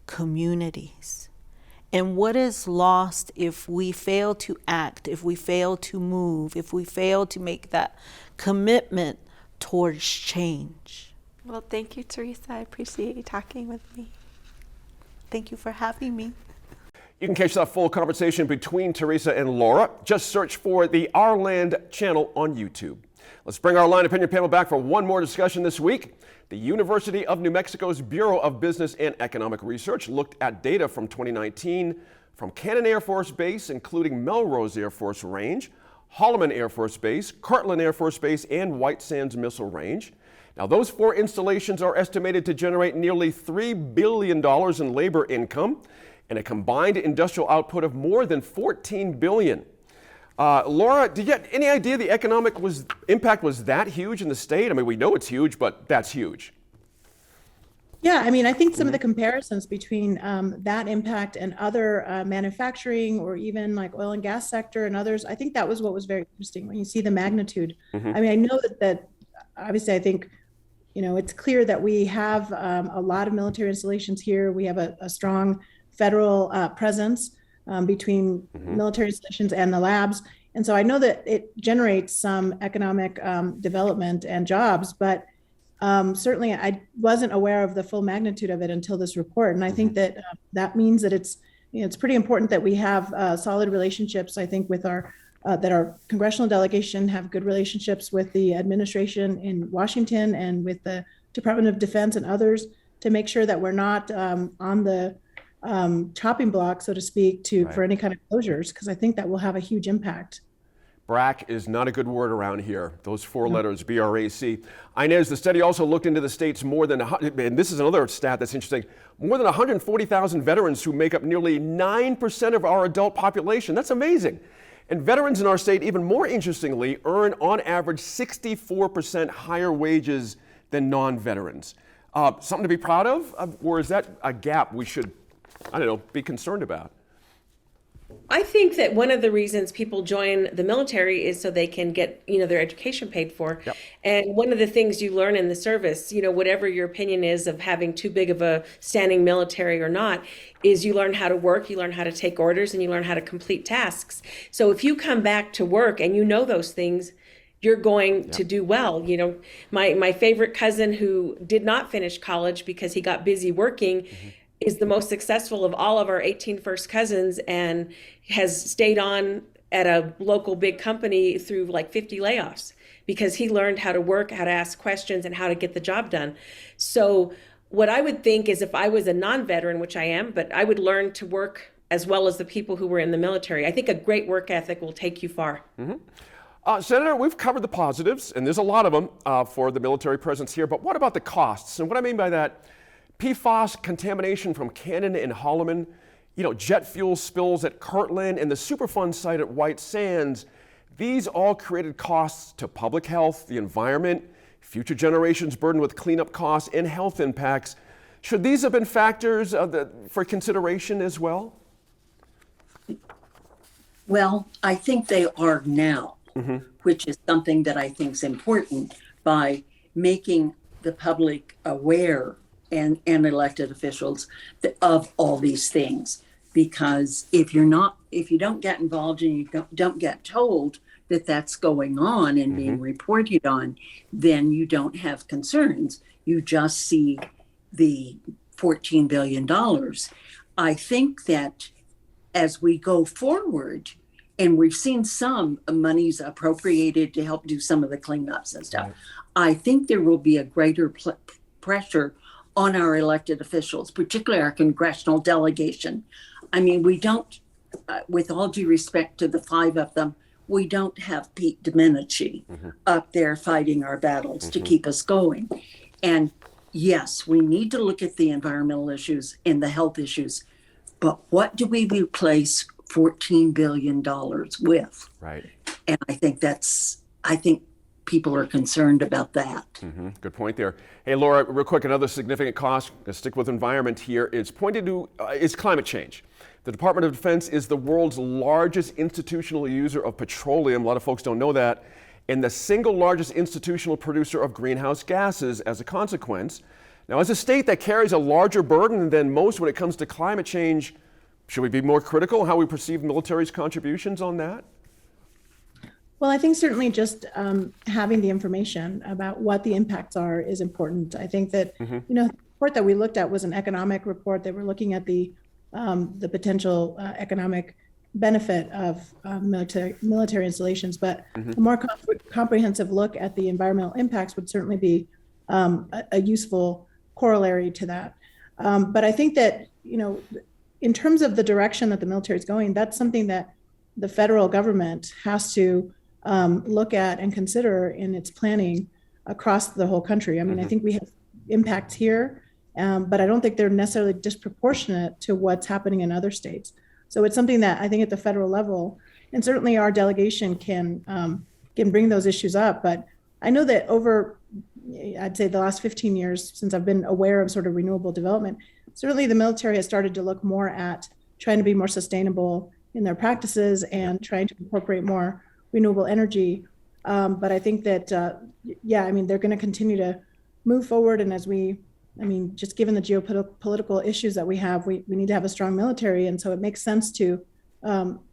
communities, and what is lost if we fail to act, if we fail to move, if we fail to make that commitment towards change. Well, thank you, Teresa. I appreciate you talking with me. Thank you for having me. You can catch that full conversation between Teresa and Laura. Just search for the Our Land channel on YouTube. Let's bring our Line Opinion panel back for one more discussion this week. The University of New Mexico's Bureau of Business and Economic Research looked at data from 2019 from Cannon Air Force Base, including Melrose Air Force Range, Holloman Air Force Base, Kirtland Air Force Base, and White Sands Missile Range. Now, those 4 installations are estimated to generate nearly $3 billion in labor income and a combined industrial output of more than $14 billion. Laura, did you have any idea the economic impact was that huge in the state? I mean, we know it's huge, but that's huge. Yeah, I mean, I think some of the comparisons between that impact and other manufacturing or even like oil and gas sector and others, I think that was what was very interesting when you see the magnitude. I mean, I know that obviously I think, you know, it's clear that we have a lot of military installations here. We have a strong federal presence between military installations and the labs. And so I know that it generates some economic development and jobs, but certainly I wasn't aware of the full magnitude of it until this report. And I think that that means that it's, you know, it's pretty important that we have solid relationships, I think, with that our congressional delegation have good relationships with the administration in Washington and with the Department of Defense and others to make sure that we're not on the chopping block, so to speak, for any kind of closures, because I think that will have a huge impact. BRAC is not a good word around here. Those 4 letters, BRAC. Inez, the study also looked into the state's more than, and this is another stat that's interesting, more than 140,000 veterans who make up nearly 9% of our adult population. That's amazing. And veterans in our state, even more interestingly, earn on average 64% higher wages than non-veterans. Something to be proud of? Or is that a gap we should, I don't know, be concerned about? I think that one of the reasons people join the military is so they can get, you know, their education paid for. Yep. And one of the things you learn in the service, you know, whatever your opinion is of having too big of a standing military or not, is you learn how to work, you learn how to take orders, and you learn how to complete tasks. So if you come back to work and you know those things, you're going to do well. You know, my favorite cousin who did not finish college because he got busy working is the most successful of all of our 18 first cousins and has stayed on at a local big company through like 50 layoffs because he learned how to work, how to ask questions, and how to get the job done. So what I would think is if I was a non-veteran, which I am, but I would learn to work as well as the people who were in the military. I think a great work ethic will take you far. Senator, we've covered the positives, and there's a lot of them for the military presence here, but what about the costs? And what I mean by that, PFAS contamination from Cannon and Holloman, you know, jet fuel spills at Kirtland and the Superfund site at White Sands, these all created costs to public health, the environment, future generations burdened with cleanup costs and health impacts. Should these have been factors for consideration as well? Well, I think they are now, which is something that I think is important by making the public aware and elected officials of all these things. Because if you don't get involved and you don't get told that that's going on and being reported on, then you don't have concerns. You just see the $14 billion. I think that as we go forward, and we've seen some monies appropriated to help do some of the cleanups and stuff, I think there will be a greater pressure on our elected officials, particularly our congressional delegation. I mean, we don't, with all due respect to the 5 of them, we don't have Pete Domenici up there fighting our battles to keep us going. And yes, we need to look at the environmental issues and the health issues, but what do we replace $14 billion with? Right. And I think people are concerned about that. Good point there. Hey, Laura, real quick, another significant cost, to stick with environment here, is pointed to is climate change. The Department of Defense is the world's largest institutional user of petroleum. A lot of folks don't know that. And the single largest institutional producer of greenhouse gases as a consequence. Now, as a state that carries a larger burden than most when it comes to climate change, should we be more critical how we perceive the military's contributions on that? Well, I think certainly just having the information about what the impacts are is important. I think that, the report that we looked at was an economic report. They were looking at the potential economic benefit of military installations, but a more comprehensive look at the environmental impacts would certainly be a useful corollary to that. But I think that, in terms of the direction that the military is going, that's something that the federal government has to look at and consider in its planning across the whole country. I mean, I think we have impacts here, but I don't think they're necessarily disproportionate to what's happening in other states. So it's something that I think at the federal level, and certainly our delegation can bring those issues up. But I know that over, I'd say the last 15 years since I've been aware of sort of renewable development, certainly the military has started to look more at trying to be more sustainable in their practices and trying to incorporate more renewable energy. But I think that, they're going to continue to move forward. And just given the geopolitical issues that we have, we need to have a strong military. And so it makes sense to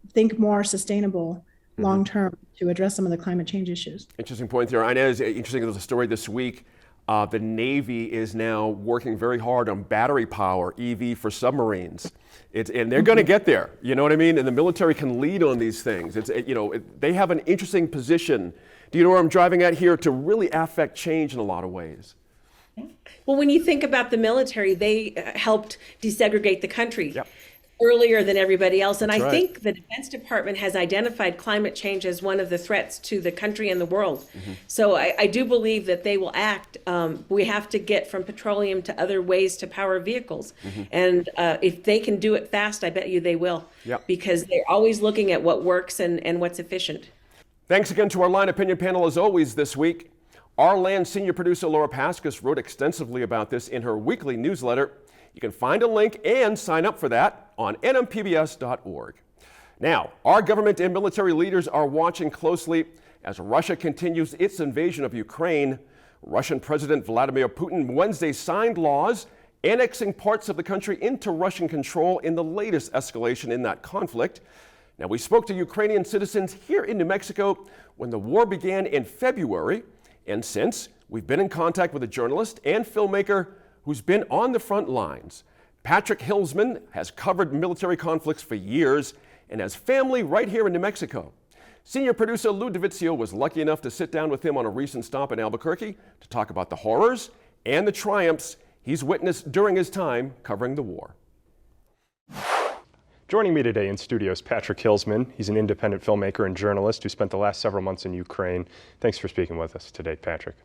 think more sustainable long-term to address some of the climate change issues. Interesting point there. Inez, interesting, there was a story this week. The Navy is now working very hard on battery power, EV for submarines. And they're going to get there, you know what I mean? And the military can lead on these things. They have an interesting position. Do you know where I'm driving at here? To really affect change in a lot of ways. Well, when you think about the military, they helped desegregate the country. Yep. Earlier than everybody else. And That's I right. think the Defense Department has identified climate change as one of the threats to the country and the world. So I do believe that they will act. We have to get from petroleum to other ways to power vehicles. And if they can do it fast, I bet you they will. Yep. Because they're always looking at what works and what's efficient. Thanks again to our Line Opinion panel as always this week. Our Land senior producer Laura Paskus wrote extensively about this in her weekly newsletter. You can find a link and sign up for that on nmpbs.org. Now, our government and military leaders are watching closely as Russia continues its invasion of Ukraine. Russian President Vladimir Putin Wednesday signed laws annexing parts of the country into Russian control in the latest escalation in that conflict. Now, we spoke to Ukrainian citizens here in New Mexico when the war began in February, and since, we've been in contact with a journalist and filmmaker who's been on the front lines. Patrick Hillsman has covered military conflicts for years and has family right here in New Mexico. Senior producer Lou DeVizio was lucky enough to sit down with him on a recent stop in Albuquerque to talk about the horrors and the triumphs he's witnessed during his time covering the war. Joining me today in studio is Patrick Hillsman. He's an independent filmmaker and journalist who spent the last several months in Ukraine. Thanks for speaking with us today, Patrick.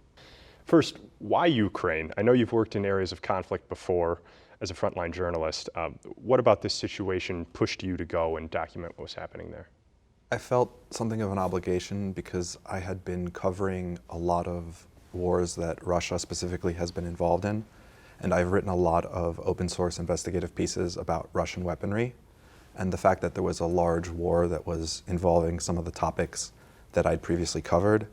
First, why Ukraine? I know you've worked in areas of conflict before as a frontline journalist. What about this situation pushed you to go and document what was happening there? I felt something of an obligation because I had been covering a lot of wars that Russia specifically has been involved in, and I've written a lot of open source investigative pieces about Russian weaponry, and the fact that there was a large war that was involving some of the topics that I'd previously covered.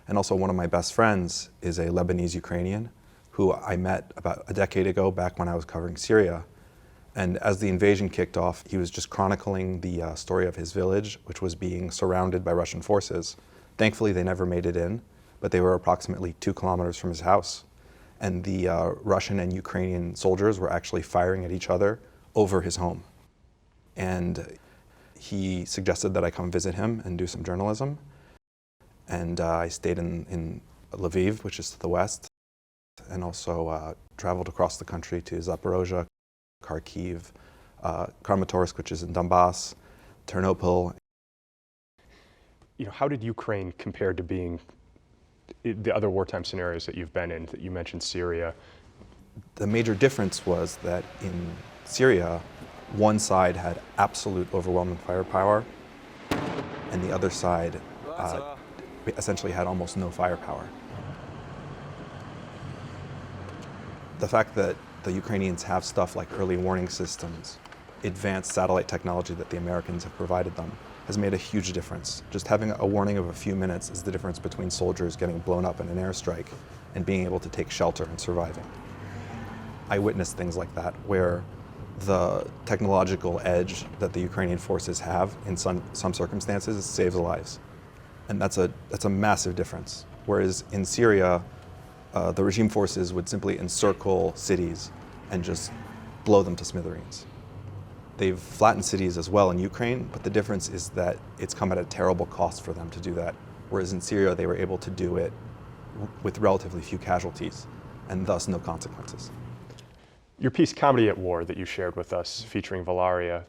And also one of my best friends is a Lebanese Ukrainian who I met about a decade ago back when I was covering Syria. And as the invasion kicked off, he was just chronicling the story of his village, which was being surrounded by Russian forces. Thankfully, they never made it in, but they were approximately 2 kilometers from his house. And the Russian and Ukrainian soldiers were actually firing at each other over his home. And he suggested that I come visit him and do some journalism. And I stayed in Lviv, which is to the west, and also traveled across the country to Zaporozhye, Kharkiv, Kramatorsk, which is in Donbass, Ternopil. how did Ukraine compare to being the other wartime scenarios that you've been in? That you mentioned Syria. The major difference was that in Syria, one side had absolute overwhelming firepower, and the other side essentially had almost no firepower. The fact that the Ukrainians have stuff like early warning systems, advanced satellite technology that the Americans have provided them, has made a huge difference. Just having a warning of a few minutes is the difference between soldiers getting blown up in an airstrike and being able to take shelter and surviving. I witnessed things like that where the technological edge that the Ukrainian forces have in some circumstances saves lives. And that's a massive difference. Whereas in Syria, the regime forces would simply encircle cities and just blow them to smithereens. They've flattened cities as well in Ukraine, but the difference is that it's come at a terrible cost for them to do that. Whereas in Syria, they were able to do it with relatively few casualties and thus no consequences. Your piece, Comedy at War, that you shared with us, featuring Valaria,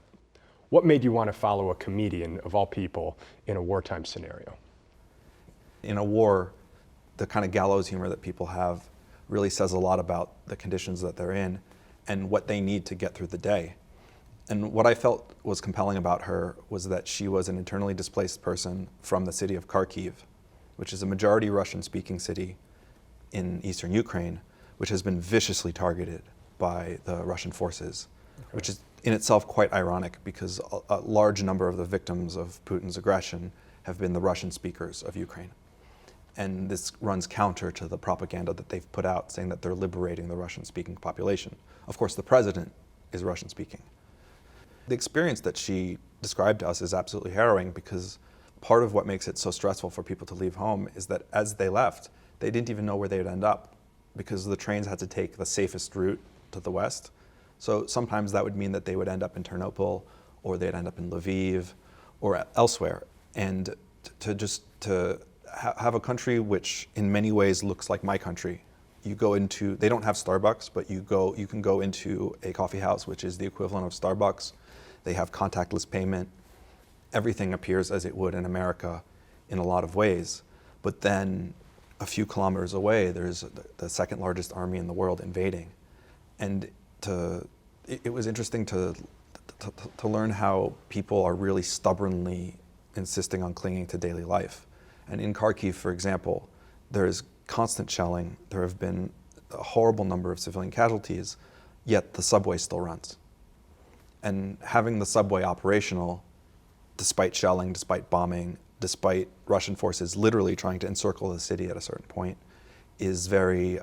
what made you want to follow a comedian, of all people, in a wartime scenario? In a war, the kind of gallows humor that people have really says a lot about the conditions that they're in and what they need to get through the day. And what I felt was compelling about her was that she was an internally displaced person from the city of Kharkiv, which is a majority Russian-speaking city in eastern Ukraine, which has been viciously targeted by the Russian forces, which is in itself quite ironic because a large number of the victims of Putin's aggression have been the Russian speakers of Ukraine. And this runs counter to the propaganda that they've put out saying that they're liberating the Russian-speaking population. Of course, the president is Russian-speaking. The experience that she described to us is absolutely harrowing because part of what makes it so stressful for people to leave home is that as they left, they didn't even know where they'd end up because the trains had to take the safest route to the west. So sometimes that would mean that they would end up in Ternopil or they'd end up in Lviv or elsewhere. And to have a country which in many ways looks like my country. You go into, they don't have Starbucks, but you can go into a coffee house, which is the equivalent of Starbucks. They have contactless payment. Everything appears as it would in America in a lot of ways. But then a few kilometers away, there's the second largest army in the world invading. And it was interesting to learn how people are really stubbornly insisting on clinging to daily life. And in Kharkiv, for example, there is constant shelling. There have been a horrible number of civilian casualties, yet the subway still runs. And having the subway operational, despite shelling, despite bombing, despite Russian forces literally trying to encircle the city at a certain point, is very,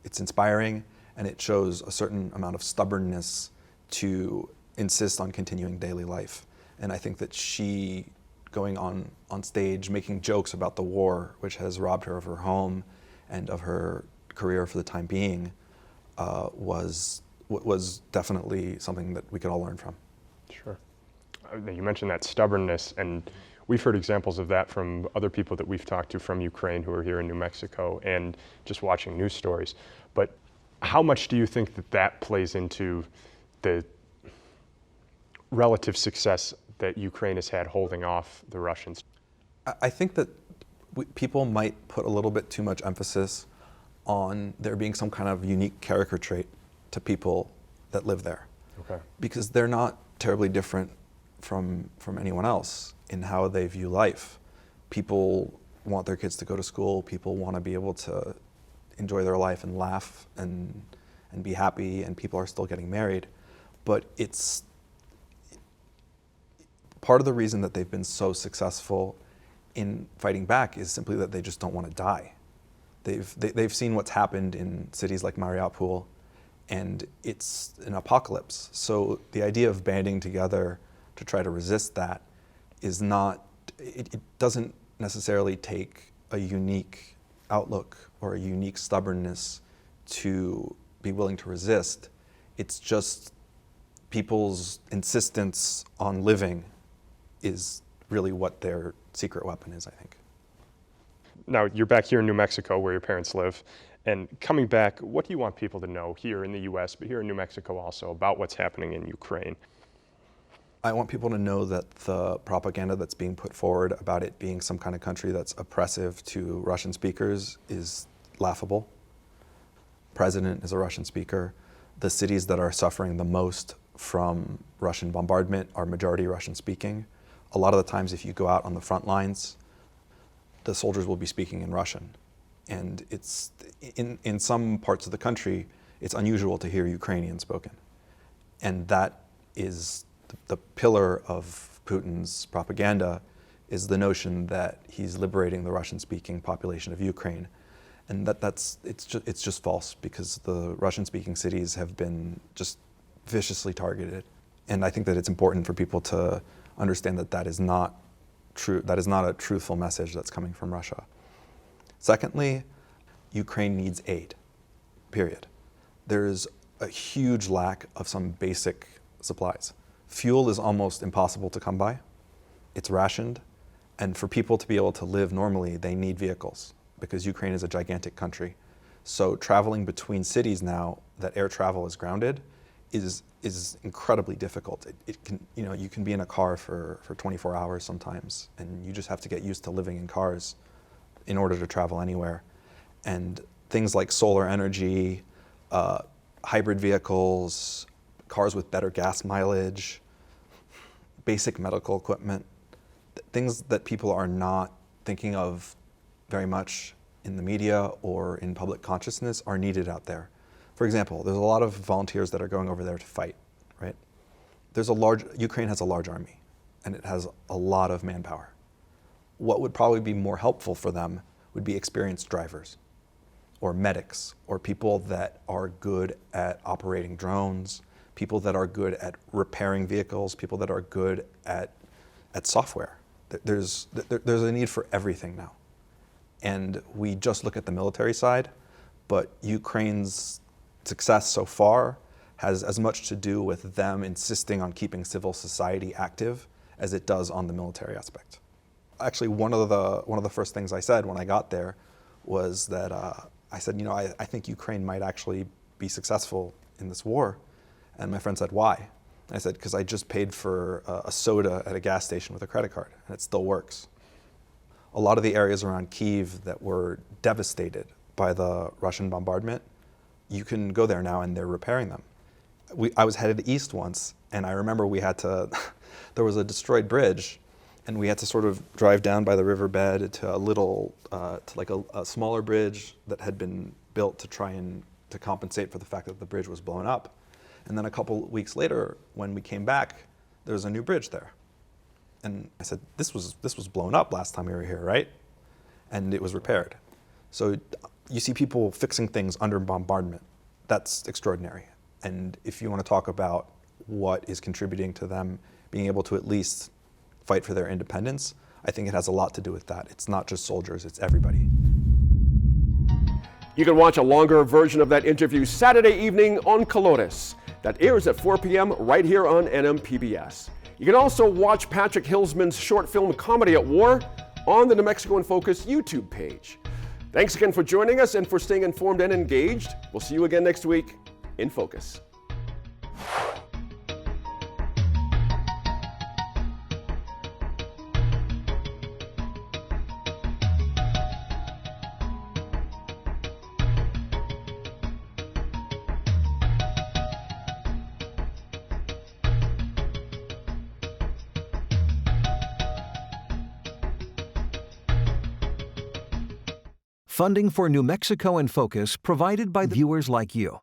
it's inspiring, and it shows a certain amount of stubbornness to insist on continuing daily life. And I think that she, going on stage, making jokes about the war, which has robbed her of her home and of her career for the time being, was definitely something that we could all learn from. Sure. You mentioned that stubbornness, and we've heard examples of that from other people that we've talked to from Ukraine who are here in New Mexico and just watching news stories. But how much do you think that plays into the relative success that Ukraine has had holding off the Russians? I think that people might put a little bit too much emphasis on there being some kind of unique character trait to people that live there. Okay. Because they're not terribly different from anyone else in how they view life. People want their kids to go to school. People want to be able to enjoy their life and laugh and be happy, and people are still getting married. But it's part of the reason that they've been so successful in fighting back is simply that they just don't want to die. They've seen what's happened in cities like Mariupol, and it's an apocalypse. So the idea of banding together to try to resist that is not, it doesn't necessarily take a unique outlook or a unique stubbornness to be willing to resist. It's just people's insistence on living is really what their secret weapon is, I think. Now, you're back here in New Mexico where your parents live. And coming back, what do you want people to know here in the US, but here in New Mexico also, about what's happening in Ukraine? I want people to know that the propaganda that's being put forward about it being some kind of country that's oppressive to Russian speakers is laughable. President is a Russian speaker. The cities that are suffering the most from Russian bombardment are majority Russian speaking. A lot of the times if you go out on the front lines, the soldiers will be speaking in Russian. And it's in some parts of the country, it's unusual to hear Ukrainian spoken. And that is the pillar of Putin's propaganda, is the notion that he's liberating the Russian-speaking population of Ukraine. And it's just false, because the Russian-speaking cities have been just viciously targeted. And I think that it's important for people to understand that that is not true. That is not a truthful message that's coming from Russia. Secondly, Ukraine needs aid, period. There's a huge lack of some basic supplies. Fuel is almost impossible to come by. It's rationed. And for people to be able to live normally, they need vehicles, because Ukraine is a gigantic country. So traveling between cities now that air travel is grounded is incredibly difficult. It can, you can be in a car for 24 hours sometimes, and you just have to get used to living in cars in order to travel anywhere. And things like solar energy, hybrid vehicles, cars with better gas mileage, basic medical equipment, things that people are not thinking of very much in the media or in public consciousness are needed out there. For example, there's a lot of volunteers that are going over there to fight, right? Ukraine has a large army, and it has a lot of manpower. What would probably be more helpful for them would be experienced drivers, or medics, or people that are good at operating drones, people that are good at repairing vehicles, people that are good at software. There's a need for everything now. And we just look at the military side, but Ukraine's success so far has as much to do with them insisting on keeping civil society active as it does on the military aspect. Actually, one of the first things I said when I got there was that I said, I think Ukraine might actually be successful in this war. And my friend said, why? And I said, because I just paid for a soda at a gas station with a credit card, and it still works. A lot of the areas around Kyiv that were devastated by the Russian bombardment, you can go there now and they're repairing them. I was headed east once, and I remember there was a destroyed bridge, and we had to sort of drive down by the riverbed to a smaller bridge that had been built to try and to compensate for the fact that the bridge was blown up. And then a couple weeks later, when we came back, there was a new bridge there. And I said, this was blown up last time we were here, right? And it was repaired. So you see people fixing things under bombardment. That's extraordinary. And if you want to talk about what is contributing to them being able to at least fight for their independence, I think it has a lot to do with that. It's not just soldiers, it's everybody. You can watch a longer version of that interview Saturday evening on Colores. That airs at 4 p.m. right here on NMPBS. You can also watch Patrick Hillsman's short film Comedy at War on the New Mexico in Focus YouTube page. Thanks again for joining us and for staying informed and engaged. We'll see you again next week in Focus. Funding for New Mexico in Focus provided by viewers like you.